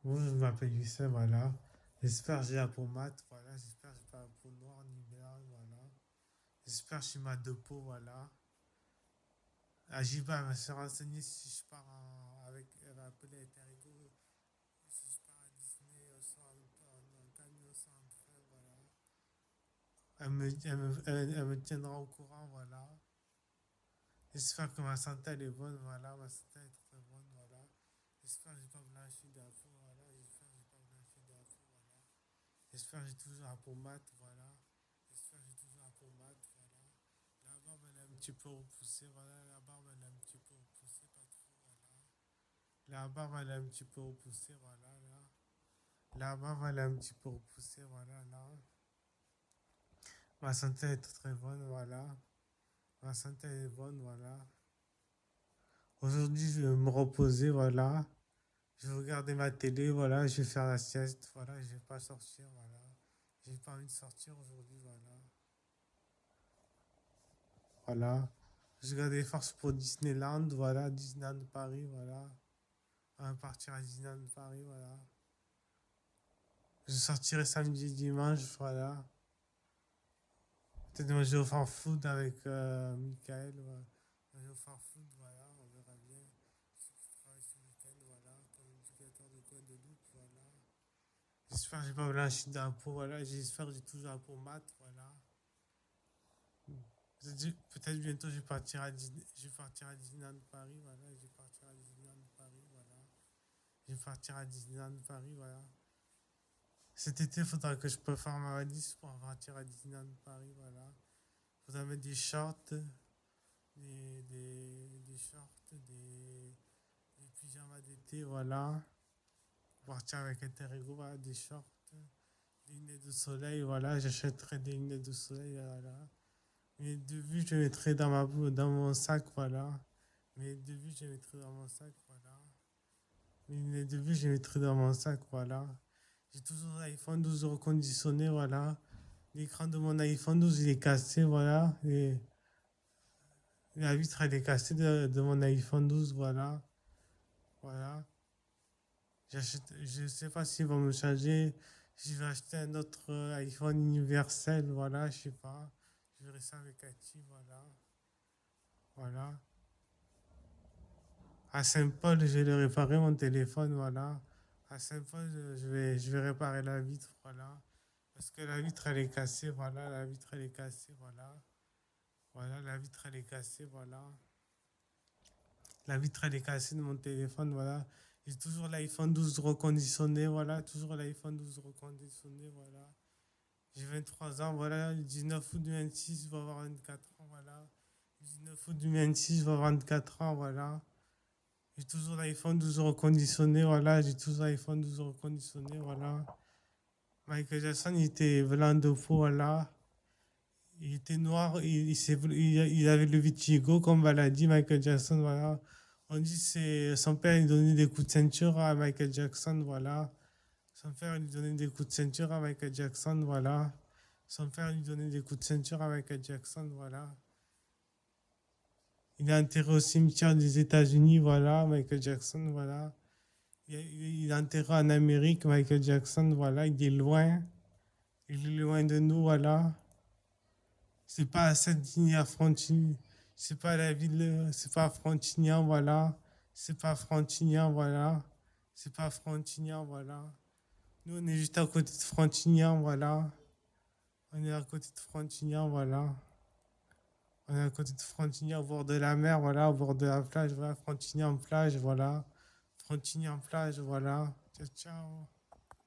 Moi, je m'appelle Youssef, voilà. J'espère que j'ai la peau mate, voilà. J'espère que j'ai pas la peau noire ni blanche, voilà. J'espère que j'ai ma de peau, voilà. Ajiba va se renseigner si je pars avec, elle va appeler Eterigo, si je pars à Disney en camion sans train, voilà. Elle me tiendra au courant, voilà. J'espère que ma santé elle est bonne, voilà. Ma santé est très bonne, voilà. J'espère que j'ai pas blanchi d'infos, voilà. J'espère que j'ai pas blanchi d'infos, voilà. J'espère que j'ai toujours la peau mate, voilà. J'espère que j'ai toujours la peau mate, voilà. La barbe, elle est un petit peu repoussée, voilà. La barbe, elle est un petit peu repoussée, pas trop, voilà. La barbe, elle est un petit peu repoussée, voilà, là. La barbe, elle est un petit peu repoussée, voilà, là. Ma santé est très bonne, voilà. Ma santé est bonne, voilà. Aujourd'hui, je vais me reposer, voilà. Je vais regarder ma télé, voilà. Je vais faire la sieste, voilà. Je vais pas sortir, voilà. J'ai pas envie de sortir aujourd'hui, voilà. Voilà. Je regarde les forces pour Disneyland, voilà. Disneyland Paris, voilà. On va partir à Disneyland Paris, voilà. Je sortirai samedi et dimanche, voilà. Peut-être manger au fast-food avec Michael, voilà. Manger au fast-food, voilà. On verra bien. Ceux qui travaillent ce week-end, voilà. Comme éducateur de Guadeloupe, voilà. J'espère que j'ai pas blanchi d'impôts, voilà. J'espère que j'ai toujours la peau mate, voilà. Peut-être bientôt je vais partir à Disneyland Paris, voilà. Je vais partir à Disneyland Paris, voilà. Je vais partir à Disneyland Paris, voilà. Cet été, il faudra que je prépare ma valise pour partir à Disneyland Paris, voilà. Il faudra mettre des shorts, des shorts, des pyjamas d'été, voilà. Pour partir avec Interego, voilà, des shorts, des lunettes de soleil, voilà. J'achèterai des lunettes de soleil, voilà. Mes devis, je mettrai dans mon sac, voilà. Mes devis, je mettrai dans mon sac, voilà. Mes devis, je mettrai dans mon sac, voilà. J'ai toujours l'iPhone 12 reconditionné, voilà. L'écran de mon iPhone 12, il est cassé, voilà. Et la vitre, elle est cassée de mon iPhone 12, voilà. Voilà. Je sais pas s'ils vont me changer. Si je vais acheter un autre iPhone universel, voilà, je sais pas. Je verrai ça avec Cathy, voilà. Voilà. À Saint-Paul, je vais le réparer mon téléphone, voilà. À Saint-Paul, je vais réparer la vitre, voilà. Parce que la vitre, elle est cassée, voilà. La vitre, elle est cassée, voilà. Voilà, la vitre, elle est cassée, voilà. La vitre, elle est cassée de mon téléphone, voilà. J'ai toujours l'iPhone 12 reconditionné, voilà. Toujours l'iPhone 12 reconditionné, voilà. J'ai 23 ans, voilà. Le 19 août 26, je vais avoir 24 ans, voilà. Le 19 août 26, je vais avoir 24 ans, voilà. J'ai toujours l'iPhone 12 reconditionné, voilà. J'ai toujours l'iPhone 12 reconditionné, voilà. Michael Jackson, il était blanc de peau, voilà. Il était noir, il avait le vitiligo comme maladie, Michael Jackson, voilà. On dit que c'est son père il donnait des coups de ceinture à Michael Jackson, voilà. Son père lui donnait des coups de ceinture à Michael Jackson, voilà. Son père lui donnait des coups de ceinture à Michael Jackson, voilà. Il est enterré au cimetière des États-Unis, voilà, Michael Jackson, voilà. Il est enterré en Amérique, Michael Jackson, voilà. Il est loin, il est loin de nous, voilà. C'est pas à Saint-Denis à Frontignan. C'est pas la ville, c'est pas à Frontignan, voilà. C'est pas Frontignan, voilà. C'est pas Frontignan, voilà. Nous, on est juste à côté de Frontignan, voilà. On est à côté de Frontignan, voilà. On est à côté de Frontignan, au bord de la mer, voilà, au bord de la plage, voilà. Frontignan plage, voilà. Frontignan plage, voilà. Ciao, ciao.